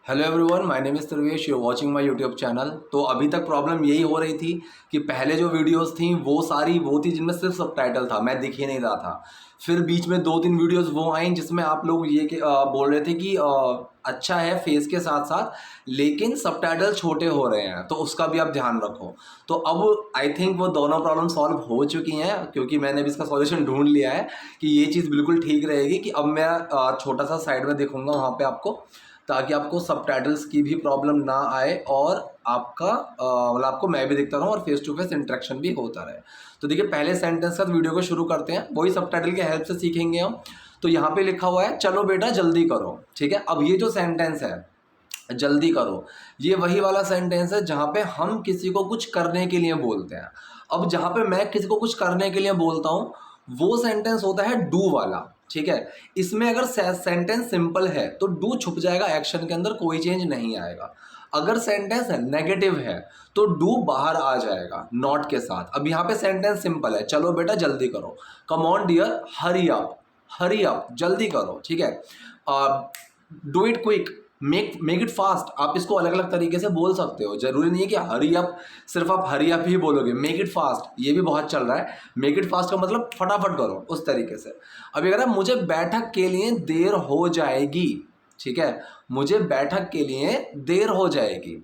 Hello everyone, my name is Sarvesh, you watching my YouTube channel. तो अभी तक problem यही हो रही थी कि पहले जो वीडियोस थी वो सारी वो थी जिनमें सिर्फ सबटाइटल था, मैं दिख ही नहीं रहा था। फिर बीच में 2-3 वीडियोस वो आई जिसमें आप लोग बोल रहे थे कि अच्छा है फेस के साथ साथ, लेकिन सबटाइटल छोटे हो रहे हैं, तो उसका भी आप ध्यान रखो। तो अब आई थिंक वो दोनों प्रॉब्लम सॉल्व हो चुकी हैं, क्योंकि मैंने भी इसका सॉल्यूशन ढूंढ लिया है कि ये चीज़ बिल्कुल ठीक रहेगी कि अब मैं छोटा सा साइड में दिखूंगा वहाँ पे आपको, ताकि आपको सबटाइटल्स की भी प्रॉब्लम ना आए और आपका मतलब आपको मैं भी दिखता रहूँ और फेस टू फेस इंटरेक्शन भी होता रहे। तो देखिए, पहले सेंटेंस का वीडियो को शुरू करते हैं, वही सबटाइटल के हेल्प से सीखेंगे हम। तो यहाँ पे लिखा हुआ है, चलो बेटा जल्दी करो। ठीक है, अब ये जो सेंटेंस है जल्दी करो, ये वही वाला सेंटेंस है जहाँ पे हम किसी को कुछ करने के लिए बोलते हैं। अब जहाँ पे मैं किसी को कुछ करने के लिए बोलता हूँ, वो सेंटेंस होता है डू वाला। ठीक है, इसमें अगर सेंटेंस सिंपल है तो डू छुप जाएगा एक्शन के अंदर, कोई चेंज नहीं आएगा। अगर सेंटेंस नेगेटिव है तो डू बाहर आ जाएगा नॉट के साथ। अब यहाँ पे सेंटेंस सिंपल है, चलो बेटा जल्दी करो, come on dear, hurry up, जल्दी करो। ठीक है, do it quick, make it fast. आप इसको अलग अलग तरीके से बोल सकते हो, जरूरी नहीं है कि हरी अप सिर्फ आप हरी अप ही बोलोगे। मेक इट फास्ट ये भी बहुत चल रहा है, मेक इट फास्ट का मतलब फटाफट करो, उस तरीके से। अभी अगर मुझे बैठक के लिए देर हो जाएगी, ठीक है, मुझे बैठक के लिए देर हो जाएगी।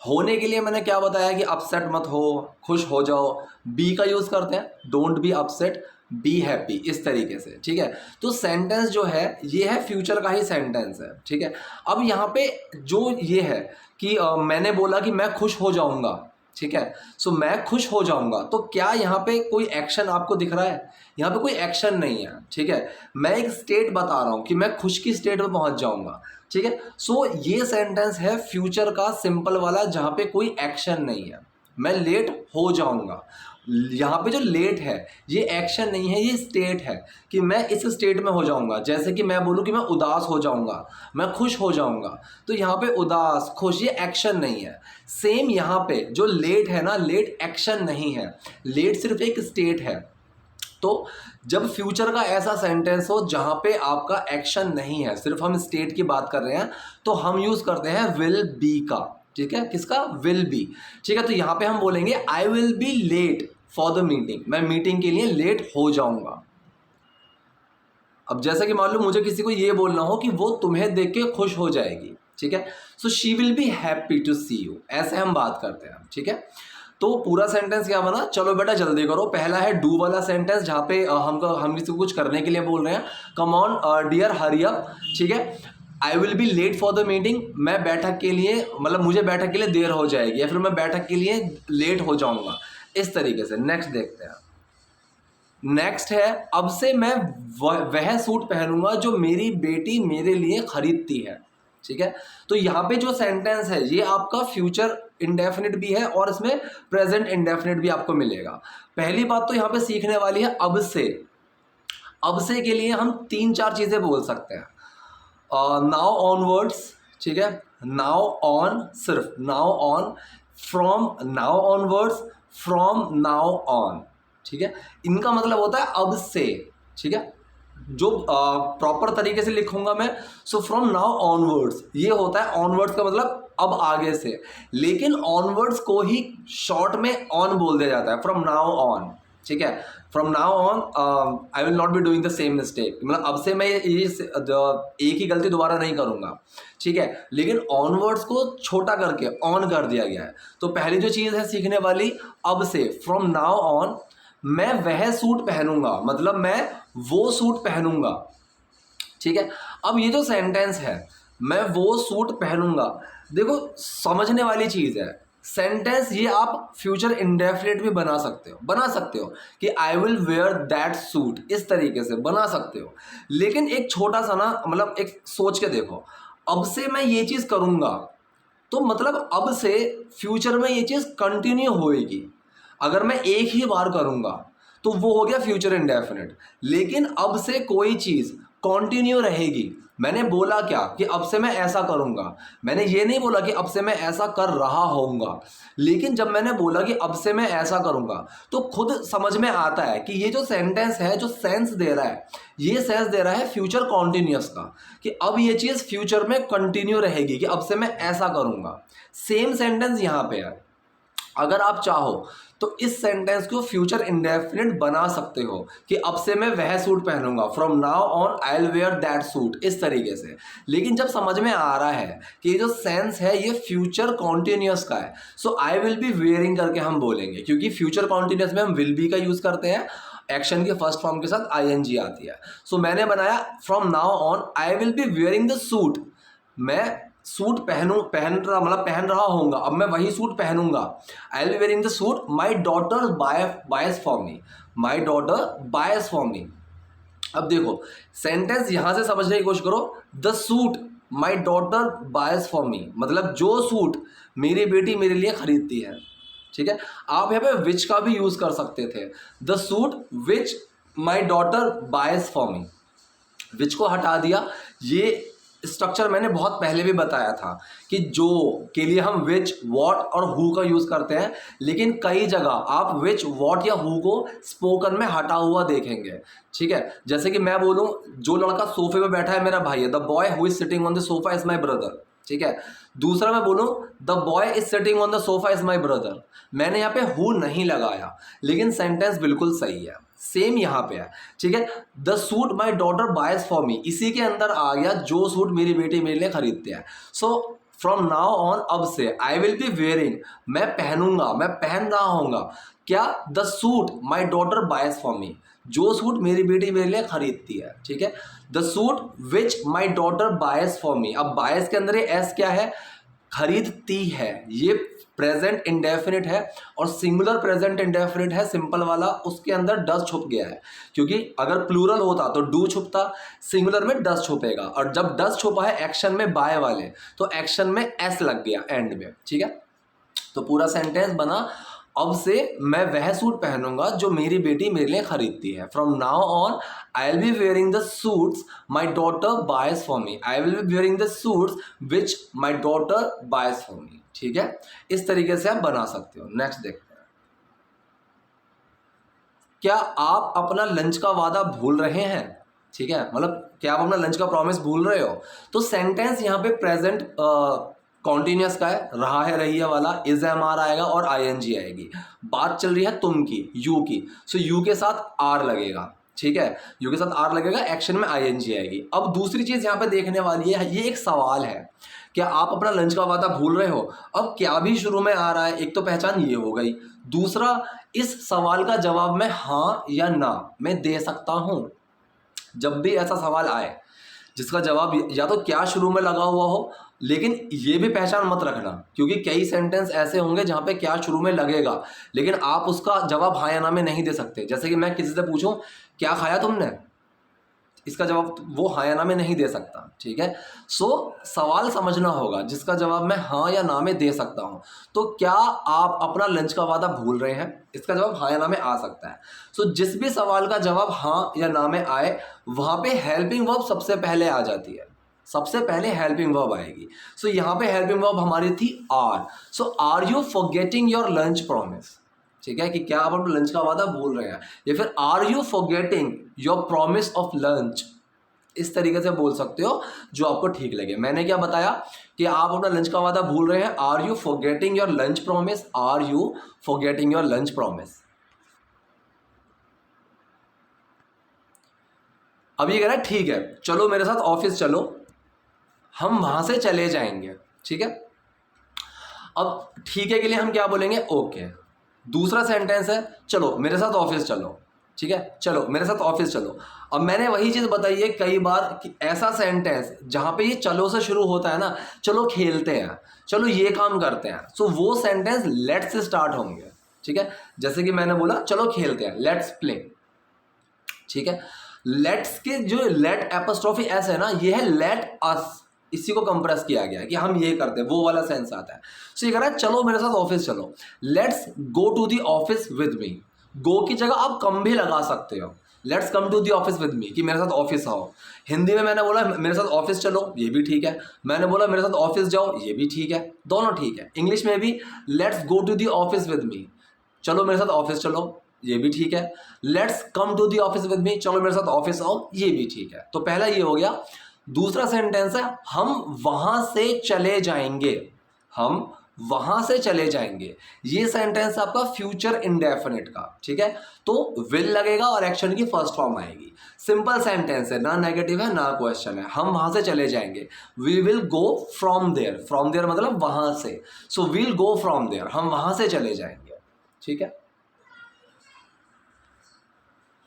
होने के लिए मैंने क्या बताया कि अपसेट मत हो, खुश हो जाओ। बी का यूज करते हैं, don't be upset, be happy, इस तरीके से। ठीक है, तो सेंटेंस जो है ये है फ्यूचर का ही सेंटेंस है। ठीक है, अब यहाँ पे जो ये है कि मैंने बोला कि मैं खुश हो जाऊंगा। ठीक है, सो मैं खुश हो जाऊंगा, तो क्या यहाँ पे कोई एक्शन आपको दिख रहा है? यहाँ पे कोई एक्शन नहीं है। ठीक है, मैं एक स्टेट बता रहा हूँ कि मैं खुश की स्टेट में पहुंच जाऊंगा। ठीक है, सो ये सेंटेंस है फ्यूचर का सिंपल वाला, जहां पे कोई एक्शन नहीं है। मैं लेट हो जाऊंगा, यहाँ पे जो लेट है ये एक्शन नहीं है, ये स्टेट है कि मैं इस स्टेट में हो जाऊंगा। जैसे कि मैं बोलूँ कि मैं उदास हो जाऊंगा, मैं खुश हो जाऊंगा, तो यहाँ पे उदास खुश ये एक्शन नहीं है। सेम यहाँ पे जो लेट है ना, लेट एक्शन नहीं है, लेट सिर्फ एक स्टेट है। तो जब फ्यूचर का ऐसा सेंटेंस हो जहां पे आपका एक्शन नहीं है, सिर्फ हम स्टेट की बात कर रहे हैं, तो हम यूज करते हैं विल बी का। ठीक है, किसका? Will be. ठीक है, तो यहां पे हम बोलेंगे I will be late for the meeting, मैं मीटिंग के लिए लेट हो जाऊंगा। अब जैसा कि मान लो मुझे किसी को ये बोलना हो कि वो तुम्हें देख के खुश हो जाएगी। ठीक है, so she will be happy to see you, ऐसे हम बात करते हैं। ठीक है, तो पूरा सेंटेंस क्या बना? चलो बेटा जल्दी करो। पहला है डू वाला सेंटेंस, जहाँ पे हम किसी को कुछ करने के लिए बोल रहे हैं, come on dear hurry up. ठीक है, I will be late for the meeting, मैं बैठक के लिए मतलब मुझे बैठक के लिए देर हो जाएगी, या फिर मैं बैठक के लिए लेट हो जाऊंगा, इस तरीके से। नेक्स्ट देखते हैं। नेक्स्ट है, अब से मैं वह सूट पहनूंगा जो मेरी बेटी मेरे लिए खरीदती है। ठीक है, तो यहाँ पे जो सेंटेंस है ये आपका फ्यूचर इंडेफिनिट भी है और इसमें प्रेजेंट इंडेफिनिट भी आपको मिलेगा। पहली बात तो यहाँ पे सीखने वाली है अब से। अब से के लिए हम 3-4 चीजें बोल सकते हैं। नाउ ऑनवर्ड्स, ठीक है, नाउ ऑन, सिर्फ now on, from now onwards, from now on. ठीक है, इनका मतलब होता है अब से। ठीक है, जो प्रॉपर तरीके से लिखूंगा मैं, सो फ्रॉम नाउ ऑनवर्ड्स, ये होता है ऑनवर्ड्स का मतलब अब आगे से, लेकिन ऑनवर्ड्स को ही शॉर्ट में ऑन बोल दिया जाता है, फ्रॉम नाउ ऑन। ठीक है, from now on I will not be doing the same mistake, मतलब अब से मैं ये एक ही गलती दोबारा नहीं करूंगा। ठीक है, लेकिन ऑनवर्ड्स को छोटा करके ऑन कर दिया गया है। तो पहली जो चीज है सीखने वाली, अब से, फ्रॉम नाउ ऑन मैं वह सूट पहनूंगा, मतलब मैं वो सूट पहनूंगा। ठीक है, अब ये जो सेंटेंस है मैं वो सूट पहनूंगा, देखो समझने वाली चीज है। सेंटेंस ये आप फ्यूचर इंडेफिनिट भी बना सकते हो कि आई विल वेयर दैट सूट, इस तरीके से बना सकते हो। लेकिन एक छोटा सा ना, मतलब एक सोच के देखो, अब से मैं ये चीज करूंगा, तो मतलब अब से फ्यूचर में ये चीज कंटिन्यू होएगी। अगर मैं एक ही बार करूंगा तो वो हो गया फ्यूचर इंडेफिनिट, लेकिन अब से कोई चीज कंटिन्यू रहेगी। मैंने बोला क्या कि अब से मैं ऐसा करूंगा, मैंने ये नहीं बोला कि अब से मैं ऐसा कर रहा होऊंगा। लेकिन जब मैंने बोला कि अब से मैं ऐसा करूंगा तो खुद समझ में आता है कि ये जो सेंटेंस है, जो सेंस दे रहा है, ये सेंस दे रहा है फ्यूचर कॉन्टिन्यूस का, कि अब ये चीज़ फ्यूचर में कंटिन्यू रहेगी, कि अब से मैं ऐसा करूंगा। सेम सेंटेंस यहाँ पे है। अगर आप चाहो तो इस सेंटेंस को फ्यूचर इंडेफिनिट बना सकते हो कि अब से मैं वह सूट पहनूंगा, from now on I will wear that suit, इस तरीके से। लेकिन जब समझ में आ रहा है कि ये जो सेंस है ये फ्यूचर कॉन्टिन्यूस का है, सो आई विल बी वेयरिंग करके हम बोलेंगे, क्योंकि फ्यूचर कॉन्टिन्यूस में हम विल बी का यूज करते हैं, एक्शन के फर्स्ट फॉर्म के साथ आईएनजी आती है। सो मैंने बनाया from now on I will be wearing the suit, मैं सूट पहन रहा होऊंगा, अब मैं वही सूट पहनूंगा। I will be wearing the suit my daughter buys for me, my daughter buys for me. अब देखो सेंटेंस यहां से समझने की कोशिश करो, the suit my daughter buys for me, मतलब जो सूट मेरी बेटी मेरे लिए खरीदती है। ठीक है, आप यहाँ पे विच का भी यूज कर सकते थे, the suit which my daughter buys for me. Which को हटा दिया, ये स्ट्रक्चर मैंने बहुत पहले भी बताया था कि जो के लिए हम विच, वॉट और हु का यूज करते हैं, लेकिन कई जगह आप विच, वॉट या हु को स्पोकन में हटा हुआ देखेंगे। ठीक है, जैसे कि मैं बोलूं जो लड़का सोफे पे बैठा है मेरा भाई है, the boy who is sitting on the sofa is my brother. ठीक है, दूसरा मैं बोलूं the boy is sitting on the sofa is my brother, मैंने यहाँ पे हु नहीं लगाया, लेकिन सेंटेंस बिल्कुल सही है। सेम यहाँ पे है। ठीक है, the suit my daughter buys for मी, इसी के अंदर आ गया जो सूट मेरी बेटी मेरे लिए खरीदते हैं। सो फ्रॉम नाउ ऑन, अब से आई विल बी वेयरिंग, मैं पहनूंगा, मैं पहन रहा होऊंगा क्या, the suit my daughter buys for मी, जो सूट मेरी बेटी मेरे लिए खरीदती है। ठीक है, the suit which my daughter buys for me, अब बायस के अंदर ये एस क्या है, खरीदती है, ये प्रेजेंट इंडेफिनिट है और सिंगुलर प्रेजेंट इंडेफिनिट है सिंपल वाला, उसके अंदर डस छुप गया है, क्योंकि अगर प्लूरल होता तो डू छुपता, सिंगुलर में डस छुपेगा, और जब डस छुपा है एक्शन में बाय वाले, तो एक्शन में एस लग गया एंड में। ठीक है, तो पूरा सेंटेंस बना, अब से मैं वह सूट पहनूंगा जो मेरी बेटी मेरे लिए खरीदती है। From now on I will be wearing the suits my daughter buys for me, I will be wearing the suits which my daughter buys for मी। ठीक है, इस तरीके से आप बना सकते हो। नेक्स्ट देखते हैं, क्या आप अपना लंच का वादा भूल रहे हैं। ठीक है, मतलब क्या आप अपना लंच का प्रॉमिस भूल रहे हो, तो सेंटेंस यहाँ पे प्रेजेंट कॉन्टिन्यूस का है, रहा है, रही है वाला, इज एम आर आएगा और आईएनजी आएगी। बात चल रही है तुम की, यू की, सो यू के साथ आर लगेगा। ठीक है, यू के साथ आर लगेगा, एक्शन में आईएनजी आएगी। अब दूसरी चीज यहाँ पे देखने वाली है, ये एक सवाल है, क्या आप अपना लंच का वादा भूल रहे हो। अब क्या भी शुरू में आ रहा है, एक तो पहचान ये हो गई, दूसरा इस सवाल का जवाब मैं हाँ या ना मैं दे सकता हूं। जब भी ऐसा सवाल आए जिसका जवाब या तो क्या शुरू में लगा हुआ हो, लेकिन ये भी पहचान मत रखना, क्योंकि कई सेंटेंस ऐसे होंगे जहां पे क्या शुरू में लगेगा, लेकिन आप उसका जवाब हाँ या ना में नहीं दे सकते। जैसे कि मैं किसी से पूछूं क्या खाया तुमने, इसका जवाब वो हाँ या ना में नहीं दे सकता। ठीक है, सो सवाल समझना होगा जिसका जवाब मैं हाँ या ना में दे सकता हूं। तो क्या आप अपना लंच का वादा भूल रहे हैं, इसका जवाब हाँ या ना में आ सकता है। सो जिस भी सवाल का जवाब हाँ या ना में आए, वहां पे हेल्पिंग वर्ब सबसे पहले आ जाती है, सबसे पहले हेल्पिंग वर्ब आएगी। सो यहाँ पे हेल्पिंग वर्ब हमारी थी are. So are you forgetting your lunch promise. ठीक है, कि क्या आप अपने लंच का वादा भूल रहे हैं, या फिर are you forgetting your promise of lunch, इस तरीके से बोल सकते हो जो आपको ठीक लगे। मैंने क्या बताया कि आप अपना लंच का वादा भूल रहे हैं, are you forgetting your lunch promise, are you forgetting your lunch promise. अब ये कह रहा है ठीक है चलो मेरे साथ ऑफिस चलो, हम वहां से चले जाएंगे। ठीक है, अब ठीक है के लिए हम क्या बोलेंगे, ओके। दूसरा सेंटेंस है चलो मेरे साथ ऑफिस चलो। ठीक है, चलो मेरे साथ ऑफिस चलो। अब मैंने वही चीज बताई है कई बार कि ऐसा सेंटेंस जहां पे ये चलो से शुरू होता है ना, चलो खेलते हैं, चलो ये काम करते हैं, सो वो सेंटेंस लेट्स से स्टार्ट होंगे। ठीक है, जैसे कि मैंने बोला चलो खेलते हैं, लेट्स प्ले। ठीक है, लेट्स के जो लेट एपोस्ट्रोफी एस है ना, ये है लेट अस, इसी को कंप्रेस किया गया है कि हम ये करते हैं, वो वाला सेंस आता है। सो ये कह रहा है चलो मेरे साथ ऑफिस चलो, let's go to the office with me. Go की जगह आप कम भी लगा सकते हो, let's come to the office with me, कि मेरे साथ ऑफिस आओ। हिंदी में मैंने बोला मेरे साथ ऑफिस चलो, ये भी ठीक है। मैंने बोला मेरे साथ ऑफिस जाओ, ये भी ठीक है, दोनों ठीक है। इंग्लिश में भी let's go to the office with me, चलो मेरे साथ ऑफिस चलो, ये भी ठीक है। Let's come to the office with me, चलो मेरे साथ ऑफिस आओ, ये भी ठीक है। तो पहला ये हो गया। दूसरा सेंटेंस है हम वहां से चले जाएंगे, हम वहां से चले जाएंगे। ये सेंटेंस आपका फ्यूचर इंडेफिनिट का, ठीक है। तो विल लगेगा और एक्शन की फर्स्ट फॉर्म आएगी। सिंपल सेंटेंस है, ना नेगेटिव है ना क्वेश्चन है। हम वहां से चले जाएंगे, we will go from there, from there मतलब वहां से। So will go from there, हम वहां से चले जाएंगे, ठीक है।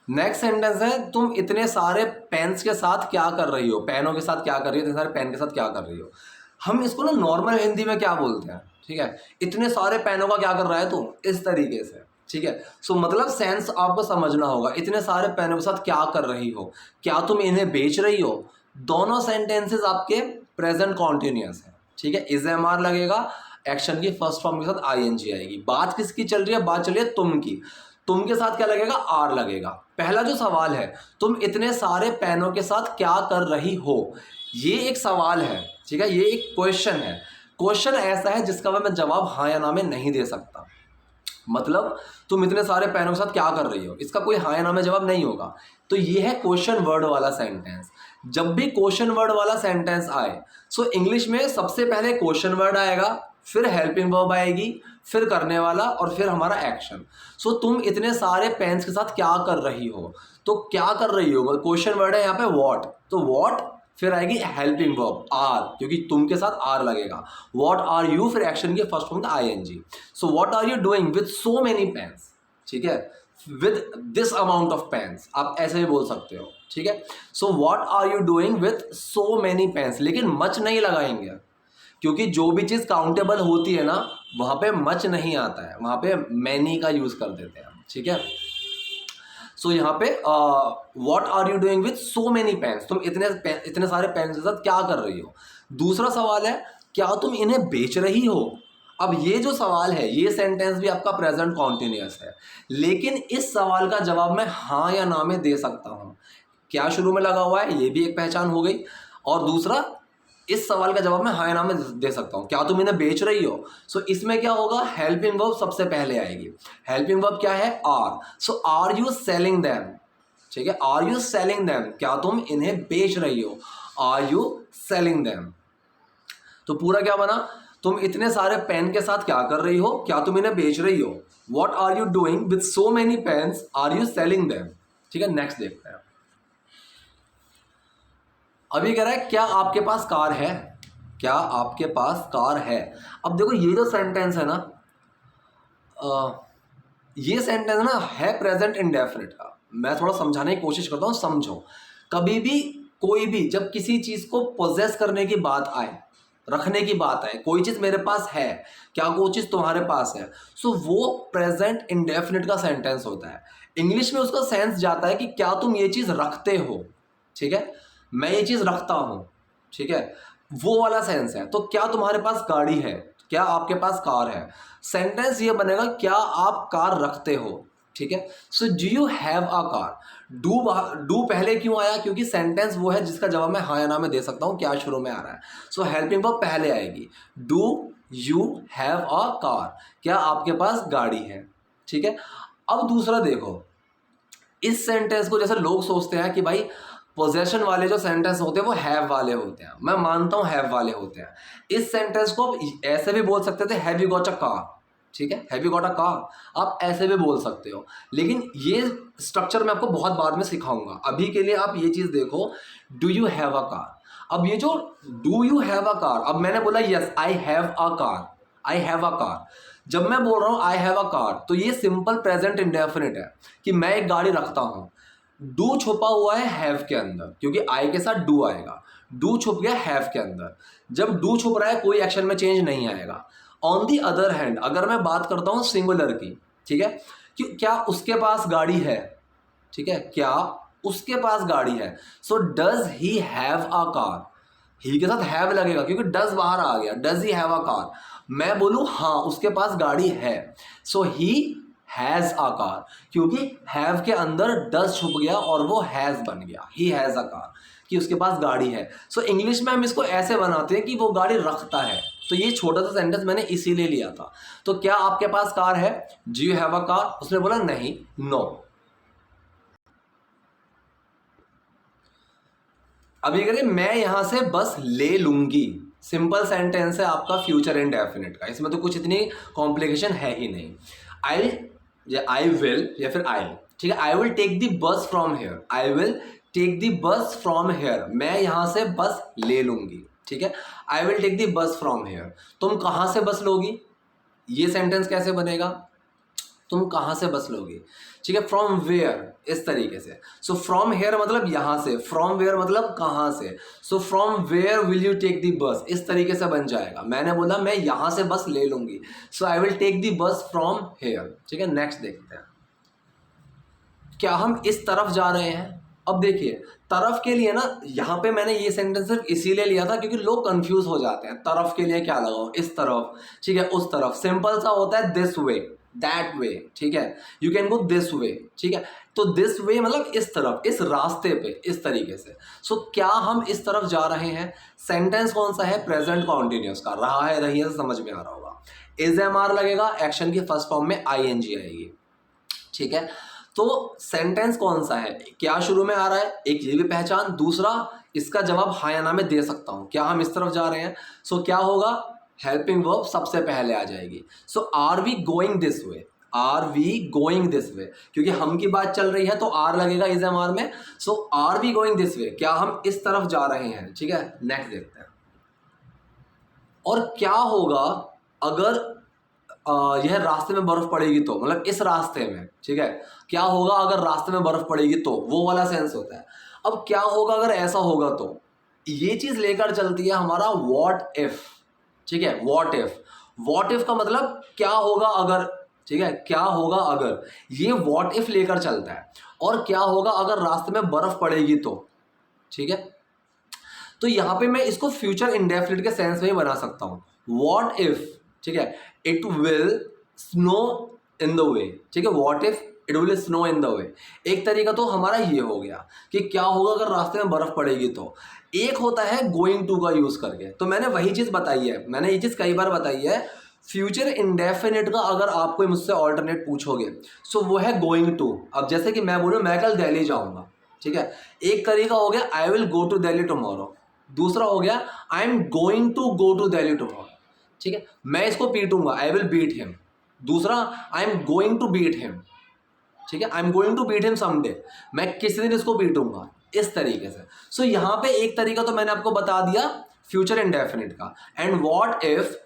नेक्स्ट सेंटेंस है तुम इतने सारे पेन्स के साथ क्या कर रही हो, पेनों के साथ क्या कर रही हो, इतने सारे पेन के साथ क्या कर रही हो। हम इसको ना नॉर्मल हिंदी में क्या बोलते हैं, ठीक है, इतने सारे पेनों का क्या कर रहा है तू, इस तरीके से, ठीक है। सो मतलब सेंस आपको समझना होगा, इतने सारे पेनों के साथ क्या कर रही हो, क्या तुम इन्हें बेच रही हो। दोनों सेंटेंसेस आपके प्रेजेंट कॉन्टिन्यूअस है, ठीक है। इज एम आर लगेगा, एक्शन की फर्स्ट फॉर्म के साथ आईएनजी आएगी। बात किसकी चल रही है, बात चल रही है तुम की, तुम के साथ क्या लगेगा, आर लगेगा। पहला जो सवाल है तुम इतने सारे पेनों के साथ क्या कर रही हो, ये एक सवाल है, ठीक है, ये एक क्वेश्चन है। क्वेश्चन ऐसा है जिसका मैं जवाब हाँ या ना में नहीं दे सकता। मतलब तुम इतने सारे पेनों के साथ क्या कर रही हो, इसका कोई हाँ या ना में जवाब नहीं होगा। तो ये है क्वेश्चन वर्ड वाला सेंटेंस। जब भी क्वेश्चन वर्ड वाला सेंटेंस आए, सो इंग्लिश में सबसे पहले क्वेश्चन वर्ड आएगा, फिर हेल्पिंग वर्ब आएगी, फिर करने वाला और फिर हमारा एक्शन। सो तुम इतने सारे पेन्स के साथ क्या कर रही हो, तो क्या कर रही हो क्वेश्चन वर्ड है यहाँ पे व्हाट, तो व्हाट फिर आएगी हेल्पिंग वर्ब आर, क्योंकि तुम के साथ आर लगेगा। व्हाट आर यू, फिर एक्शन की first form ING. So what are you doing with so many pens, ठीक है, with this amount of pens, आप ऐसे भी बोल सकते हो, ठीक है। So what are you doing with so many pens, लेकिन मच नहीं लगाएंगे, क्योंकि जो भी चीज़ काउंटेबल होती है ना वहाँ पे मच नहीं आता है, वहाँ पे मैनी का यूज़ कर देते हैं, ठीक है। सो यहाँ पे what are you doing with so many pens, तुम इतने सारे पेन्स के साथ क्या कर रही हो। दूसरा सवाल है क्या तुम इन्हें बेच रही हो। अब ये जो सवाल है ये सेंटेंस भी आपका प्रेजेंट कॉन्टिन्यूअस है, लेकिन इस सवाल का जवाब मैं हाँ या ना में दे सकता हूँ। क्या शुरू में लगा हुआ है, ये भी एक पहचान हो गई। और दूसरा, इस सवाल का जवाब मैं हाँ या ना में दे सकता हूँ, क्या तुम इन्हें बेच रही हो। सो इसमें क्या होगा, हेल्पिंग वर्ब सबसे पहले आएगी। हेल्पिंग वर्ब क्या है, are. So are you selling them, ठीक है, आर यू सेलिंग देम, क्या तुम इन्हें बेच रही हो, आर यू सेलिंग देम। तो पूरा क्या बना, तुम इतने सारे पेन के साथ क्या कर रही हो, क्या तुम इन्हें बेच रही हो। What are you doing with so many pens, are you selling them, ठीक है। नेक्स्ट देखते हैं। अभी कह रहा है क्या आपके पास कार है, क्या आपके पास कार है। अब देखो ये जो सेंटेंस है ना, ये सेंटेंस ना है प्रेजेंट इंडेफिनिट का। मैं थोड़ा समझाने की कोशिश करता हूँ, समझो। कभी भी कोई भी जब किसी चीज़ को पोजेस करने की बात आए, रखने की बात आए, कोई चीज़ मेरे पास है, क्या कोई चीज़ तुम्हारे पास है, सो वो प्रेजेंट इंडेफिनिट का सेंटेंस होता है। इंग्लिश में उसका सेंस जाता है कि क्या तुम ये चीज़ रखते हो, ठीक है, मैं ये चीज़ रखता हूँ, ठीक है, वो वाला सेंस है। तो क्या तुम्हारे पास गाड़ी है, क्या आपके पास कार है। सेंटेंस ये बनेगा क्या आप कार रखते हो, ठीक है। So do you have a car. Do पहले क्यों आया, क्योंकि सेंटेंस वो है जिसका जवाब मैं हाँ या ना में दे सकता हूँ, क्या शुरू में आ रहा है। सो हेल्पिंग वर्ब पहले आएगी, do you have a car, क्या आपके पास गाड़ी है, ठीक है। अब दूसरा देखो, इस सेंटेंस को जैसे लोग सोचते हैं कि भाई पोजेशन वाले जो सेंटेंस होते हैं वो हैव वाले होते हैं, मैं मानता हूँ हैव वाले होते हैं। इस सेंटेंस को आप ऐसे भी बोल सकते थे, have you got a car, ठीक है, have you got a car, आप ऐसे भी बोल सकते हो। लेकिन ये स्ट्रक्चर मैं आपको बहुत बाद में सिखाऊंगा, अभी के लिए आप ये चीज़ देखो, do you have a car. अब ये जो do you have a car, अब मैंने बोला yes I have a car, I have a car. जब मैं बोल रहा हूँ आई हैव अ कार, तो ये सिंपल प्रेजेंट इंडेफिनिट है कि मैं एक गाड़ी रखता हूँ। डू छुपा हुआ है हैव के अंदर, क्योंकि आई के साथ डू आएगा, डू छुप गया हैव के अंदर। जब डू छुप रहा है कोई एक्शन में चेंज नहीं आएगा। ऑन दी अदर हैंड अगर मैं बात करता हूँ सिंगुलर की, ठीक है, कि क्या उसके पास गाड़ी है, ठीक है, क्या उसके पास गाड़ी है। So does he have a car, he के साथ हैव लगेगा क्योंकि डज बाहर आ गया, does he have a car. मैं बोलूँ हाँ उसके पास गाड़ी है, so he has a car, क्योंकि हैव के अंदर डज छुप गया और वो हैज़ बन गया, ही हैज़ अ कार, कि उसके पास गाड़ी है। सो इंग्लिश में हम इसको ऐसे बनाते हैं कि वो गाड़ी रखता है। तो ये छोटा सा सेंटेंस मैंने इसीलिए लिया था। तो क्या आपके पास कार है? Do you have a car? उसने बोला नहीं, नो। अभी करें मैं यहां से बस ले लूंगी, सिंपल सेंटेंस है आपका फ्यूचर इंडेफिनिट का, इसमें तो कुछ इतनी कॉम्प्लिकेशन है ही नहीं। आई या आई विल या फिर आई, ठीक है, I will take the bus from here, I will take the bus from here, मैं यहां से बस ले लूंगी, ठीक है। I will take the bus from here, तुम कहां से बस लोगी? ये सेंटेंस कैसे बनेगा? तुम कहां से बस लोगे, ठीक है। फ्रॉम वेयर, इस तरीके से। सो फ्रॉम हेयर मतलब यहां से, फ्रॉम वेयर मतलब कहां से। So from where will you take the bus, इस तरीके से बन जाएगा। मैंने बोला मैं यहां से बस ले लूंगी, so I will take the bus from here, ठीक है। नेक्स्ट देखते हैं, क्या हम इस तरफ जा रहे हैं? अब देखिए, तरफ के लिए ना, यहाँ पे मैंने ये सेंटेंस सिर्फ इसीलिए लिया था क्योंकि लोग कंफ्यूज हो जाते हैं, तरफ के लिए क्या लगाओ, इस तरफ, ठीक है, उस तरफ। सिंपल सा होता है दिस वे, दैट वे, ठीक है, you can go this way, ठीक है। तो दिस वे मतलब इस तरफ, इस रास्ते पे, इस तरीके से। सो क्या हम इस तरफ जा रहे हैं? सेंटेंस कौन सा है? प्रेजेंट कॉन्टिन्यूस का, रहा है, रही है, समझ में आ रहा होगा। इज एम आर लगेगा, एक्शन की फर्स्ट फॉर्म में आई एन जी आएगी, ठीक है। तो सेंटेंस कौन सा है, क्या शुरू में आ रहा है, एक ये भी पहचान। दूसरा, इसका जवाब हाँ या ना में दे सकता हूं, क्या हम इस तरफ जा रहे हैं। सो क्या होगा, हेल्पिंग वर्ब सबसे पहले आ जाएगी। So are we going this way, are we going this way, क्योंकि हम की बात चल रही है तो आर लगेगा इज एम आर में। So are we going this way, क्या हम इस तरफ जा रहे हैं, ठीक है। नेक्स्ट देखते हैं, और क्या होगा अगर यह रास्ते में बर्फ पड़ेगी तो, मतलब इस रास्ते में, ठीक है, क्या होगा अगर रास्ते में बर्फ पड़ेगी तो, वो वाला सेंस होता है। अब क्या होगा अगर ऐसा होगा तो, ये चीज लेकर चलती है हमारा व्हाट इफ, ठीक है। व्हाट इफ का मतलब क्या होगा अगर, ठीक है, क्या होगा अगर, ये व्हाट इफ लेकर चलता है। और क्या होगा अगर रास्ते में बर्फ पड़ेगी तो, ठीक है। तो यहां पे मैं इसको फ्यूचर इंडेफिनिट के सेंस में ही बना सकता हूं, व्हाट इफ, ठीक है, it will snow in the way, ठीक है। What if it will snow in the वे, एक तरीका तो हमारा ये हो गया कि क्या होगा अगर रास्ते में बर्फ पड़ेगी तो। एक होता है गोइंग टू का यूज करके, तो मैंने वही चीज बताई है, मैंने ये चीज कई बार बताई है। फ्यूचर इंडेफिनिट का अगर आप कोई मुझसे ऑल्टरनेट पूछोगे, सो वो है गोइंग टू। अब जैसे कि मैं बोलूं मैं कल दिल्ली जाऊंगा, ठीक है, एक तरीका हो गया I will go to Delhi tomorrow. दूसरा हो गया I am going to go to Delhi tomorrow, ठीक है, मैं इसको पीटूंगा, आई विल बीट हिम। दूसरा, I am going to beat him, ठीक है, I am going to beat him someday, मैं किसी दिन इसको पीटूंगा, इस तरीके से। सो यहां पे एक तरीका तो मैंने आपको बता दिया फ्यूचर इंडेफिनिट का। एंड व्हाट इफ,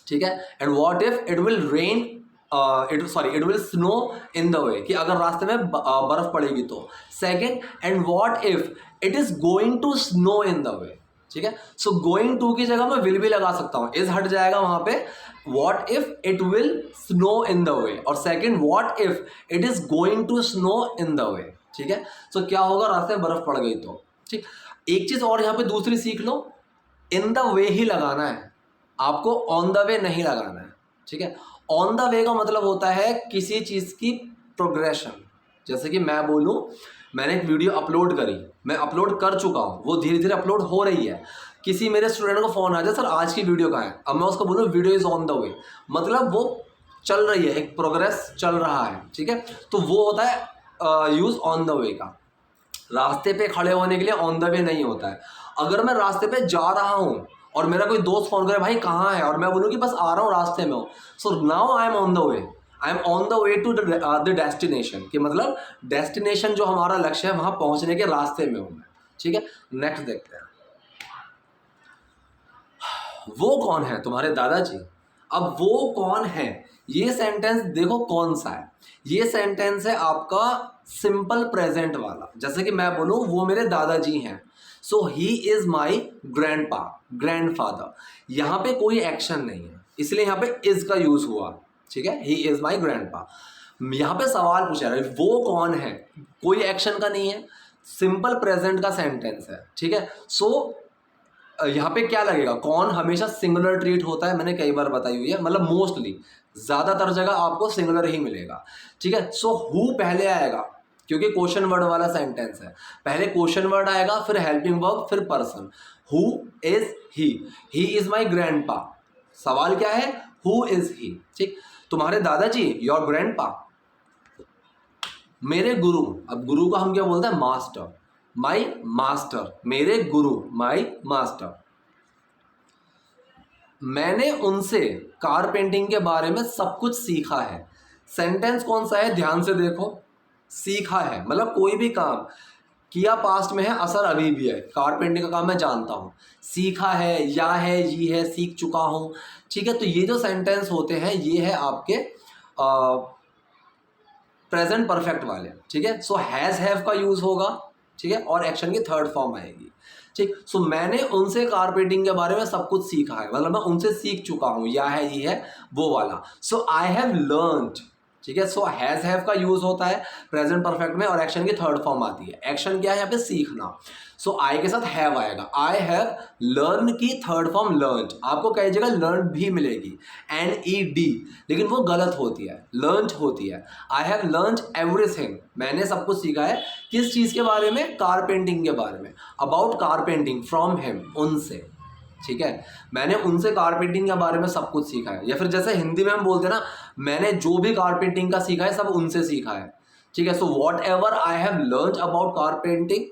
ठीक है, and what if it will rain, it will snow in the way, कि अगर रास्ते में बर्फ पड़ेगी तो। Second, and what if it is going to snow in the way, ठीक है। सो गोइंग टू की जगह मैं विल भी लगा सकता हूं, इज हट जाएगा वहां पे। What if it will snow in the way, और second, what if it is going to snow in the way, ठीक है। सो क्या होगा रास्ते में बर्फ पड़ गई तो, ठीक। एक चीज और यहां पे दूसरी सीख लो, इन द वे ही लगाना है आपको, ऑन द वे नहीं लगाना है, ठीक है। ऑन द वे का मतलब होता है किसी चीज की प्रोग्रेशन। जैसे कि मैं बोलूं मैंने एक वीडियो अपलोड करी, मैं अपलोड कर चुका हूं, वो धीरे धीरे अपलोड हो रही है। किसी मेरे स्टूडेंट को फोन आ जाए, सर आज की वीडियो कहाँ है, अब मैं उसको बोलूं वीडियो इज ऑन द वे, मतलब वो चल रही है, एक प्रोग्रेस चल रहा है, ठीक है। तो वो होता है यूज ऑन द वे का। रास्ते पे खड़े होने के लिए ऑन द वे नहीं होता है। अगर मैं रास्ते पे जा रहा हूं और मेरा कोई दोस्त फोन करे भाई कहाँ है, और मैं बोलूँ कि बस आ रहा हूँ रास्ते में हूँ, so now I am on the way, I am on the way to the destination, कि मतलब डेस्टिनेशन जो हमारा लक्ष्य है वहां पहुंचने के रास्ते में हूं मैं, ठीक है। नेक्स्ट देखते हैं, वो कौन है, तुम्हारे दादाजी। अब वो कौन है, ये सेंटेंस देखो कौन सा है, ये सेंटेंस है आपका सिंपल प्रेजेंट वाला। जैसे कि मैं बोलूं वो मेरे दादाजी हैं, सो ही इज माई ग्रैंडफादर। यहां पे कोई एक्शन नहीं है, इसलिए यहां पे इज का यूज हुआ, ठीक है, ही इज माई ग्रैंडपा। यहां पे सवाल पूछा रहा है वो कौन है, कोई एक्शन का नहीं है, सिंपल प्रेजेंट का सेंटेंस है, ठीक है। सो यहाँ पे क्या लगेगा, कौन हमेशा सिंगुलर ट्रीट होता है, मैंने कई बार बताई हुई है, मतलब मोस्टली ज़्यादातर जगह आपको सिंगुलर ही मिलेगा, ठीक है। सो हु पहले आएगा क्योंकि क्वेश्चन वर्ड वाला सेंटेंस है, पहले क्वेश्चन वर्ड आएगा, फिर हेल्पिंग वर्ब, फिर person. Who is he is my grandpa. सवाल क्या है, हु इज ही, ठीक। तुम्हारे दादाजी, योर ग्रैंडपा। मेरे गुरु, अब गुरु का हम क्या बोलते हैं, मास्टर, माई मास्टर, मेरे गुरु, माई मास्टर। मैंने उनसे कारपेंटिंग के बारे में सब कुछ सीखा है। सेंटेंस कौन सा है, ध्यान से देखो, सीखा है मतलब कोई भी काम किया पास्ट में है, असर अभी भी है। कारपेंटिंग का काम मैं जानता हूँ, सीखा है, या है, ये है, सीख चुका हूँ, ठीक है। तो ये जो सेंटेंस होते हैं ये है आपके प्रेजेंट परफेक्ट वाले, ठीक है। सो हैज़ हैव का यूज़ होगा, ठीक है, और एक्शन की थर्ड फॉर्म आएगी, ठीक। सो मैंने उनसे कारपेंटिंग के बारे में सब कुछ सीखा है, मतलब मैं उनसे सीख चुका हूँ, या है, ये है, वो वाला। सो आई हैव लर्नड, ठीक है। सो हैज़ हैव का यूज़ होता है प्रेजेंट परफेक्ट में और एक्शन की थर्ड फॉर्म आती है। एक्शन क्या है यहाँ पे, सीखना। सो आई के साथ हैव आएगा। आई हैव लर्न की थर्ड फॉर्म लर्नड, आपको कई जगह लर्न भी मिलेगी, NED, लेकिन वो गलत होती है, लर्न होती है। आई हैव लर्न एवरीथिंग, मैंने सब कुछ सीखा है, किस चीज़ के बारे में, कारपेंटिंग के बारे में। अबाउट कारपेंटिंग, फ्रॉम हिम, उनसे, ठीक है। मैंने उनसे कारपेंटिंग के बारे में सब कुछ सीखा है, या फिर जैसे हिंदी में हम बोलते हैं ना, मैंने जो भी कारपेंटिंग का सीखा है सब उनसे सीखा है, ठीक है। So what ever I have learn about carpentry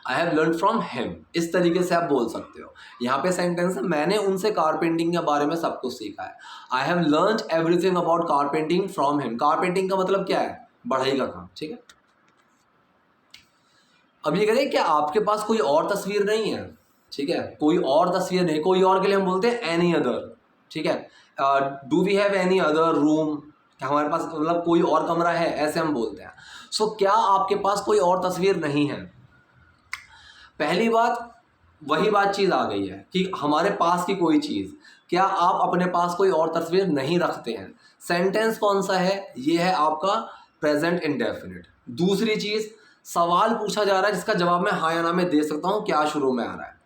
I have learn from him, इस तरीके से आप बोल सकते हो। यहाँ पे सेंटेंस है, मैंने उनसे कारपेंटिंग के बारे में सब कुछ सीखा है। I have learn everything about carpentry from him. Carpentry का मतलब क्या है, बढ़ई का काम, ठीक है। अब ये करें, क्या आपके पास कोई और तस्वीर नहीं है, ठीक है, कोई और तस्वीर नहीं, कोई और के लिए हम बोलते हैं एनी अदर, ठीक है। Do we have any other room, क्या हमारे पास मतलब कोई और कमरा है, ऐसे हम बोलते हैं। सो क्या आपके पास कोई और तस्वीर नहीं है। पहली बात, वही बात चीज़ आ गई है कि हमारे पास की कोई चीज़, क्या आप अपने पास कोई और तस्वीर नहीं रखते हैं। सेंटेंस कौन सा है, ये है आपका प्रेजेंट इंडेफिनिट। दूसरी चीज़, सवाल पूछा जा रहा है जिसका जवाब मैं हाँ या ना में दे सकता हूँ, क्या शुरू में आ रहा है।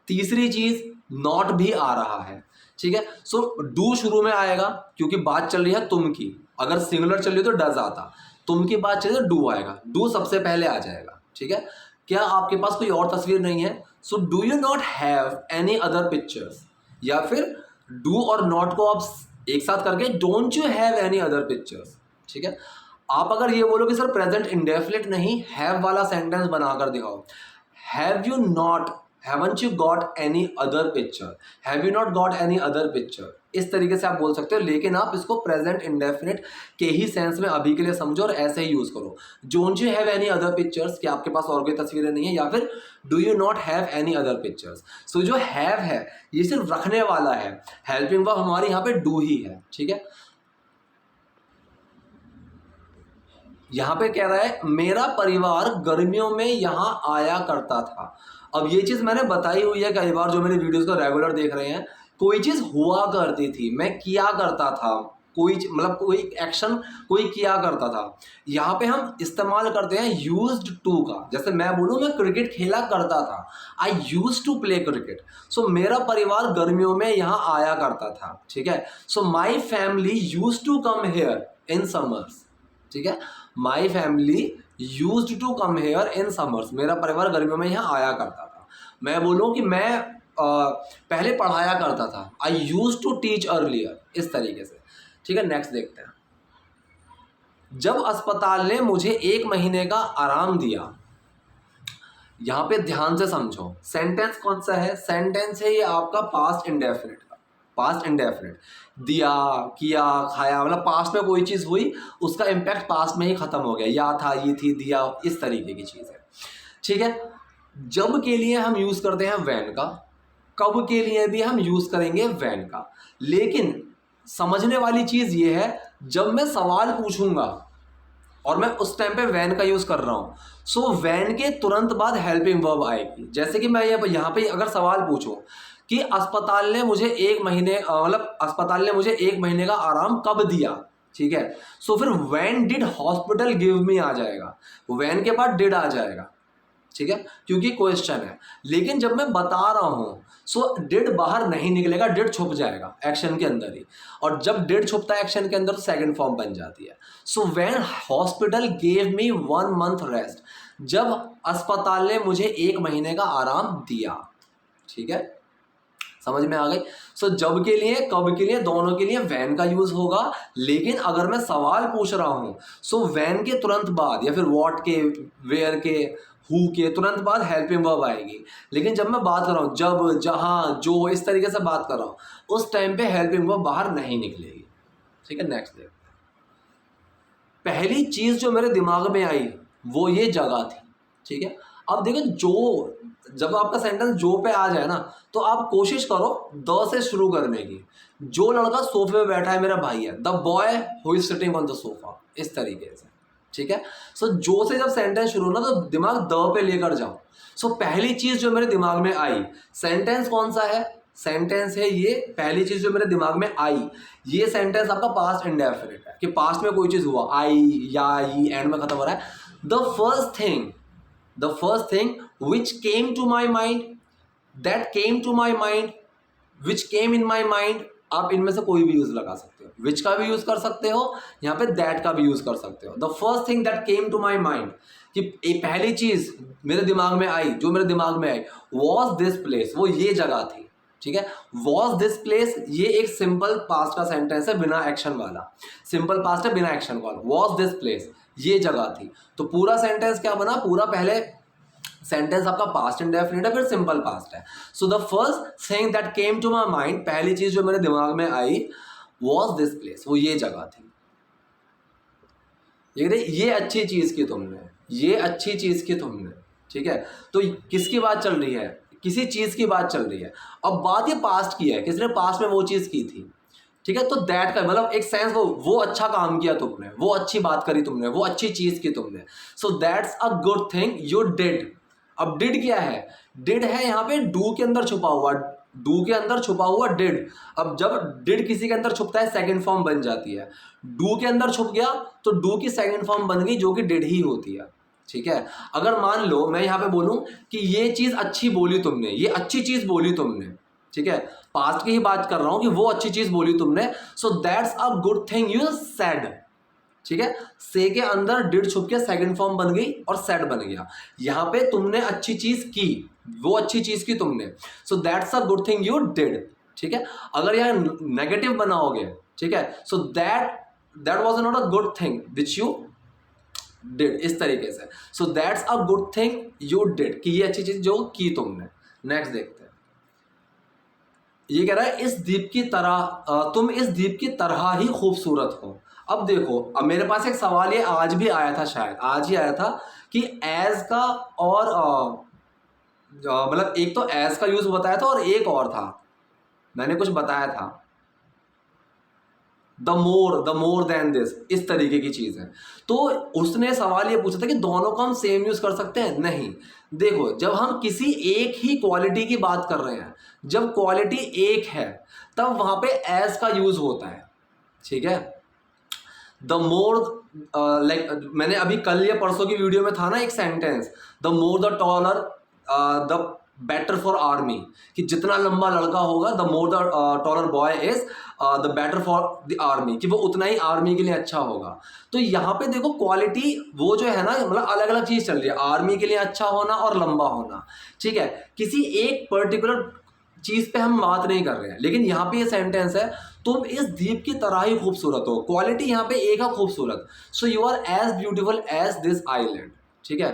तीसरी चीज़, नॉट भी आ रहा है, ठीक है। सो डू शुरू में आएगा क्योंकि बात चल रही है तुम की, अगर सिंगुलर चल रही तो डज आता, तुम की बात चल रही तो डू आएगा, डू सबसे पहले आ जाएगा, ठीक है। क्या आपके पास कोई और तस्वीर नहीं है, so do you not have any other pictures, या फिर डू और नॉट को आप एक साथ करके don't you have any other pictures, ठीक है। आप अगर ये बोलो कि सर प्रेजेंट इंडेफिनिट नहीं, हैव वाला सेंटेंस बनाकर दिखाओ, have you not, haven't you got any other picture, have you not got any other picture, इस तरीके से आप बोल सकते हो। लेकिन आप इसको प्रेजेंट इंडेफिनिट के ही सेंस में अभी के लिए समझो और ऐसे ही यूज करो। Don't you have any other pictures, कि आपके पास और कोई तस्वीरें नहीं है, या फिर do you not have any other pictures. So जो हैव है ये सिर्फ रखने वाला है, हेल्पिंग वर्ब हमारी यहाँ पे डू ही है, ठीक है। यहाँ पे कह रहा है मेरा परिवार गर्मियों में यहाँ आया करता था। अब ये चीज़ मैंने बताई हुई है कई बार, जो मेरे वीडियोस को रेगुलर देख रहे हैं, कोई चीज़ हुआ करती थी, मैं किया करता था, कोई मतलब कोई एक्शन कोई किया करता था। यहाँ पे हम इस्तेमाल करते हैं यूज्ड टू का, जैसे मैं बोलूँ मैं क्रिकेट खेला करता था, I used to play cricket. So मेरा परिवार गर्मियों में यहाँ आया करता था, ठीक है। So my family used to come here in summers, ठीक है। My family used to come here in summers, मेरा परिवार गर्मियों में यहाँ आया करता था। मैं बोलूँ कि मैं पहले पढ़ाया करता था, I used to teach earlier, इस तरीके से, ठीक है। नेक्स्ट देखते हैं, जब अस्पताल ने मुझे 1 महीने का आराम दिया। यहाँ पे ध्यान से समझो, सेंटेंस कौन सा है, सेंटेंस है ये आपका पास्ट इंडेफिनिट का, पास्ट इंडेफिनिट। दिया, किया, खाया, मतलब पास्ट में कोई चीज़ हुई, उसका इम्पैक्ट पास्ट में ही खत्म हो गया, या था, ये थी, दिया, इस तरीके की चीज़ है, ठीक है। जब के लिए हम यूज़ करते हैं वैन का, कब के लिए भी हम यूज़ करेंगे वैन का। लेकिन समझने वाली चीज़ ये है, जब मैं सवाल पूछूंगा और मैं उस टाइम पे वैन का यूज़ कर रहा हूँ, सो वैन के तुरंत बाद हेल्पिंग वर्ब आएगी। जैसे कि मैं यहाँ पे अगर सवाल पूछूं कि अस्पताल ने मुझे 1 महीने मतलब अस्पताल ने मुझे 1 महीने का आराम कब दिया, ठीक है। सो फिर when did hospital give me आ जाएगा, व्हेन के बाद डिड आ जाएगा, ठीक है, क्योंकि क्वेश्चन है। लेकिन जब मैं बता रहा हूँ, सो डिड बाहर नहीं निकलेगा, डिड छुप जाएगा एक्शन के अंदर ही, और जब डिड छुपता है एक्शन के अंदर तो सेकंड फॉर्म बन जाती है। So when hospital gave me 1 month rest, जब अस्पताल ने मुझे 1 महीने का आराम दिया। ठीक है, समझ में आ गई। सो जब के लिए, कब के लिए, दोनों के लिए वैन का यूज होगा। लेकिन अगर मैं सवाल पूछ रहा हूं सो वैन के तुरंत बाद या फिर व्हाट के, वेयर के, हु के तुरंत बाद हेल्पिंग वर्ब आएगी। लेकिन जब मैं बात कर रहा हूं जब, जहां, जो, इस तरीके से बात कर रहा हूं उस टाइम पे हेल्पिंग वर्ब बाहर नहीं निकलेगी। ठीक है, नेक्स्ट देखते हैं। पहली चीज जो मेरे दिमाग में आई वो ये जगह थी। ठीक है, अब देखो जो, जब आपका सेंटेंस जो पे आ जाए ना तो आप कोशिश करो द से शुरू करने की। जो लड़का सोफे पे बैठा है मेरा भाई है, the boy who is sitting on the sofa, इस तरीके से। ठीक है, सो जो से जब सेंटेंस शुरू ना तो दिमाग द पे लेकर जाओ। सो पहली चीज जो मेरे दिमाग में आई, सेंटेंस कौन सा है, सेंटेंस है ये। पहली चीज जो मेरे दिमाग में आई, ये सेंटेंस आपका पास्ट इंडेफिनिट है कि पास्ट में कोई चीज हुआ, आई या ई एंड में खत्म हो रहा है। The first thing which came to my mind, that came to my mind, which came in my mind, आप इनमें से कोई भी यूज लगा सकते हो। which का भी यूज कर सकते हो, यहाँ पे that का भी यूज कर सकते हो। the first thing that came to my mind, कि पहली चीज मेरे दिमाग में आई, जो मेरे दिमाग में आई, was this place, वो ये जगह थी। ठीक है, was this place ये एक सिंपल पास्ट का सेंटेंस है बिना एक्शन वाला, सिंपल पास्ट है बिना एक्शन वाला। was this place ये जगह थी, तो पूरा सेंटेंस क्या बना, पूरा पहले सेंटेंस आपका पास्ट इंडेफिनिट है, फिर सिंपल पास्ट है। So the first thing that came to my mind, पहली चीज जो मेरे दिमाग में आई, वॉज दिस प्लेस, वो ये जगह थी। ये अच्छी चीज की तुमने, ये अच्छी चीज की तुमने। ठीक है, तो किसकी बात चल रही है, किसी चीज की बात चल रही है। अब बात ये पास्ट की है, किसने पास्ट में वो चीज की थी। ठीक है, तो दैट का मतलब एक सेंस, वो अच्छा काम किया तुमने, वो अच्छी बात करी तुमने, वो अच्छी चीज की तुमने। So that's a good thing you did. अब डिड क्या है, डिड है यहाँ पे डू के अंदर छुपा हुआ, डू के अंदर छुपा हुआ डिड। अब जब डिड किसी के अंदर छुपता है सेकंड फॉर्म बन जाती है। डू के अंदर छुप गया तो डू की सेकंड फॉर्म बन गई जो कि डिड ही होती है। ठीक है, अगर मान लो मैं यहाँ पे बोलूं कि ये चीज अच्छी बोली तुमने, ये अच्छी चीज बोली तुमने। ठीक है, पास्ट की ही बात कर रहा हूं कि वो अच्छी चीज बोली तुमने। So that's a good thing you said. ठीक है, से के अंदर डिड छुप के सेकंड फॉर्म बन गई और सेड बन गया। यहां पे तुमने अच्छी चीज की, वो अच्छी चीज की तुमने। So that's a good thing you did. ठीक है, अगर यहां नेगेटिव बनाओगे, ठीक है, so that was not a good thing which you did, इस तरीके से। So that's a good thing you did, कि ये अच्छी चीज जो की तुमने। नेक्स्ट देखते हैं, ये कह रहा है इस द्वीप की तरह, तुम इस द्वीप की तरह ही खूबसूरत हो। अब देखो, अब मेरे पास एक सवाल ये आज भी आया था, शायद आज ही आया था कि एज का और मतलब एक तो एज का यूज बताया था और एक और था, मैंने कुछ बताया था द मोर देन दिस, इस तरीके की चीज है। तो उसने सवाल ये पूछा था कि दोनों को हम सेम यूज कर सकते हैं। नहीं, देखो जब हम किसी एक ही क्वालिटी की बात कर रहे हैं, जब क्वालिटी एक है तब वहां पे एज का यूज होता है। ठीक है, द मोर, लाइक मैंने अभी कल या परसों की वीडियो में था ना एक sentence, the more the taller the better for army, कि जितना लंबा लड़का होगा the more the taller boy is the better for the army, कि वो उतना ही आर्मी के लिए अच्छा होगा। तो यहाँ पे देखो क्वालिटी वो जो है ना, मतलब अलग अलग चीज चल रही है, आर्मी के लिए अच्छा होना और लंबा होना। ठीक है, किसी एक पर्टिकुलर चीज पे हम बात नहीं कर रहे हैं, लेकिन यहाँ पे ये सेंटेंस है तुम इस द्वीप की तरह ही खूबसूरत हो। क्वालिटी यहाँ पे एक है, खूबसूरत। So you are as beautiful as this island. ठीक है,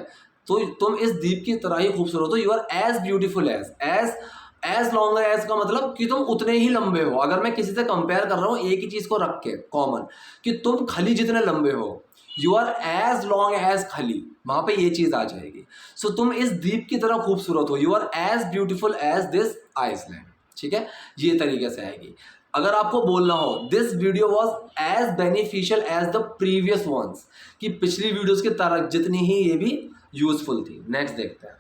तो तुम इस द्वीप की तरह ही खूबसूरत हो। You are as beautiful as longer as का मतलब कि तुम उतने ही लंबे हो। अगर मैं किसी से कंपेयर कर रहा हूँ एक ही चीज को रख के कॉमन, कि तुम खली जितने लंबे हो, you are as long as Khali, वहां पे ये चीज आ जाएगी। सो तुम इस द्वीप की तरह खूबसूरत हो, you are as beautiful as this Iceland. ठीक है, ये तरीके से आएगी। अगर आपको बोलना हो this video was as beneficial as the previous ones, कि पिछली वीडियोस की तरह जितनी ही ये भी यूजफुल थी। नेक्स्ट देखते हैं,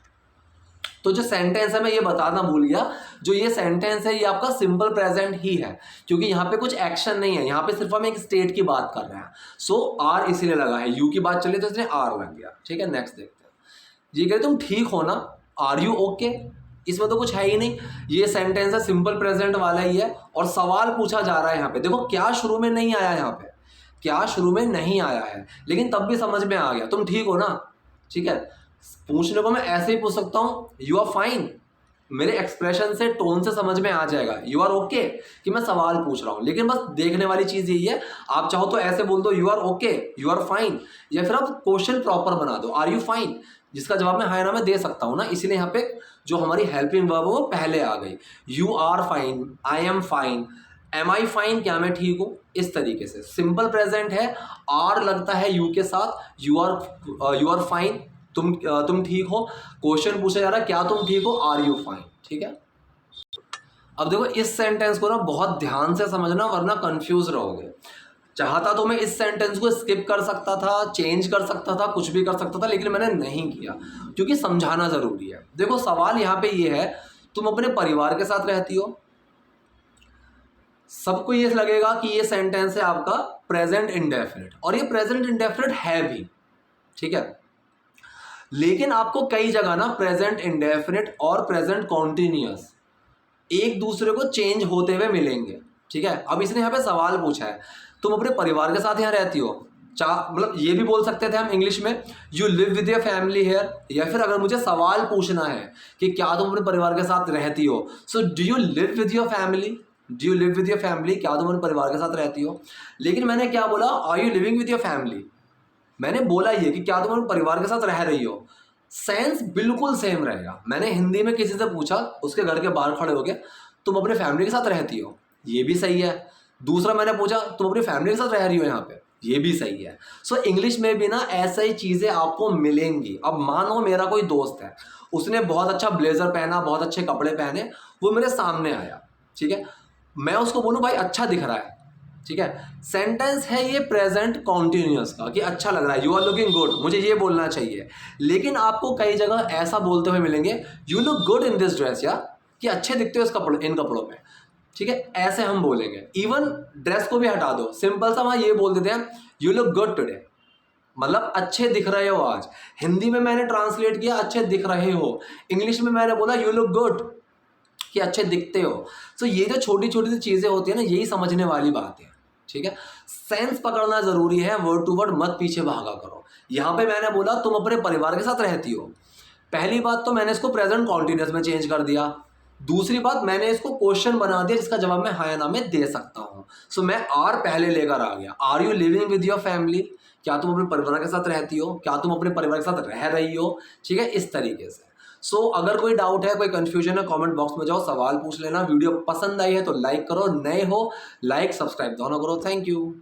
तो जो सेंटेंस है मैं ये बताना भूल गया, जो ये सेंटेंस है ये आपका सिंपल प्रेजेंट ही है, क्योंकि यहाँ पे कुछ एक्शन नहीं है, यहाँ पे सिर्फ हम एक स्टेट की बात कर रहे हैं। सो आर इसीलिए लगा है, यू की बात चली तो इसलिए आर लग गया। ठीक है, नेक्स्ट देखते हैं, ये कह रहे तुम ठीक हो ना, आर यू ओके। इसमें तो कुछ है ही नहीं, ये सेंटेंस है सिंपल प्रेजेंट वाला ही है और सवाल पूछा जा रहा है यहाँ पे। देखो क्या शुरू में नहीं आया, यहाँ पे क्या शुरू में नहीं आया है, लेकिन तब भी समझ में आ गया, तुम ठीक हो ना, ठीक है। पूछने को मैं ऐसे ही पूछ सकता हूँ यू आर फाइन, मेरे एक्सप्रेशन से टोन से समझ में आ जाएगा यू आर ओके कि मैं सवाल पूछ रहा हूँ। लेकिन बस देखने वाली चीज यही है, आप चाहो तो ऐसे बोल दो you are okay, you are fine, या फिर आप क्वेश्चन प्रॉपर बना दो आर यू फाइन, जिसका जवाब मैं हाय ना में दे सकता हूँ ना, इसलिए यहाँ पे जो हमारी हेल्पिंग वर्ब वो पहले आ गई। You are fine, I am fine, am I fine, क्या मैं ठीक हूँ, इस तरीके से सिंपल प्रेजेंट है, आर लगता है यू के साथ, यू आर फाइन, तुम ठीक हो, क्वेश्चन पूछा जा रहा है क्या तुम ठीक हो, आर यू फाइन, ठीक है। अब देखो इस सेंटेंस को ना बहुत ध्यान से समझना वरना कंफ्यूज रहोगे। चाहता तो मैं इस सेंटेंस को स्किप कर सकता था, चेंज कर सकता था, कुछ भी कर सकता था, लेकिन मैंने नहीं किया क्योंकि समझाना जरूरी है। देखो सवाल यहाँ पे ये है, तुम अपने परिवार के साथ रहती हो, सबको ये लगेगा कि ये सेंटेंस है आपका प्रेजेंट इंडेफिनिट, और ये प्रेजेंट इंडेफिनिट है भी, ठीक है। लेकिन आपको कई जगह ना प्रेजेंट इंडेफिनिट और प्रेजेंट कॉन्टिन्यूअस एक दूसरे को चेंज होते हुए मिलेंगे, ठीक है। अब इसने यहाँ पे सवाल पूछा है, तुम अपने परिवार के साथ यहाँ रहती हो, मतलब ये भी बोल सकते थे हम इंग्लिश में you live with your family here, या फिर अगर मुझे सवाल पूछना है कि क्या तुम अपने परिवार के साथ रहती हो, so do you live with your family, do you live with your family, क्या तुम अपने परिवार के साथ रहती हो। लेकिन मैंने क्या बोला, are you living with your family, मैंने बोला ये कि क्या तुम अपने परिवार के साथ रह रही हो, सेंस बिल्कुल सेम रहेगा। मैंने हिंदी में किसी से पूछा, उसके घर के बाहर खड़े हो गए, तुम अपने फैमिली के साथ रहती हो, ये भी सही है। दूसरा मैंने पूछा तुम अपनी फैमिली के साथ रह रही हो यहाँ पे, ये भी सही है। सो इंग्लिश में भी ना ऐसा ही चीज़ें आपको मिलेंगी। अब मानो मेरा कोई दोस्त है, उसने बहुत अच्छा ब्लेजर पहना, बहुत अच्छे कपड़े पहने, वो मेरे सामने आया, ठीक है, मैं उसको बोलूँ भाई अच्छा दिख रहा है, ठीक है, सेंटेंस है ये प्रेजेंट कॉन्टिन्यूअस का कि अच्छा लग रहा है, यू आर लुकिंग गुड, मुझे ये बोलना चाहिए। लेकिन आपको कई जगह ऐसा बोलते हुए मिलेंगे you look good in this dress, या कि अच्छे दिखते हो इन कपड़ों में, ठीक है, ऐसे हम बोलेंगे। इवन ड्रेस को भी हटा दो, सिंपल सा वहाँ ये बोल देते हैं यू लुक गुड टुडे, मतलब अच्छे दिख रहे हो आज। हिंदी में मैंने ट्रांसलेट किया अच्छे दिख रहे हो, इंग्लिश में मैंने बोला यू लुक गुड कि अच्छे दिखते हो। तो ये जो छोटी छोटी सी चीज़ें होती है ना, यही समझने वाली बात है, ठीक है। सेंस पकड़ना जरूरी है, वर्ड टू वर्ड मत पीछे भागा करो। यहाँ पे मैंने बोला तुम अपने परिवार के साथ रहती हो, पहली बात तो मैंने इसको प्रेजेंट कॉन्टिन्यूअस में चेंज कर दिया, दूसरी बात मैंने इसको क्वेश्चन बना दिया जिसका जवाब मैं हाँ या ना में दे सकता हूँ। सो मैं आर पहले लेकर आ गया, are you living with your family, क्या तुम अपने परिवार के साथ रहती हो, क्या तुम अपने परिवार के साथ रह रही हो, ठीक है, इस तरीके से। सो अगर कोई डाउट है, कोई कंफ्यूजन है, कमेंट बॉक्स में जाओ, सवाल पूछ लेना। वीडियो पसंद आई है तो लाइक करो, नए हो लाइक सब्सक्राइब दोनों करो। Thank you.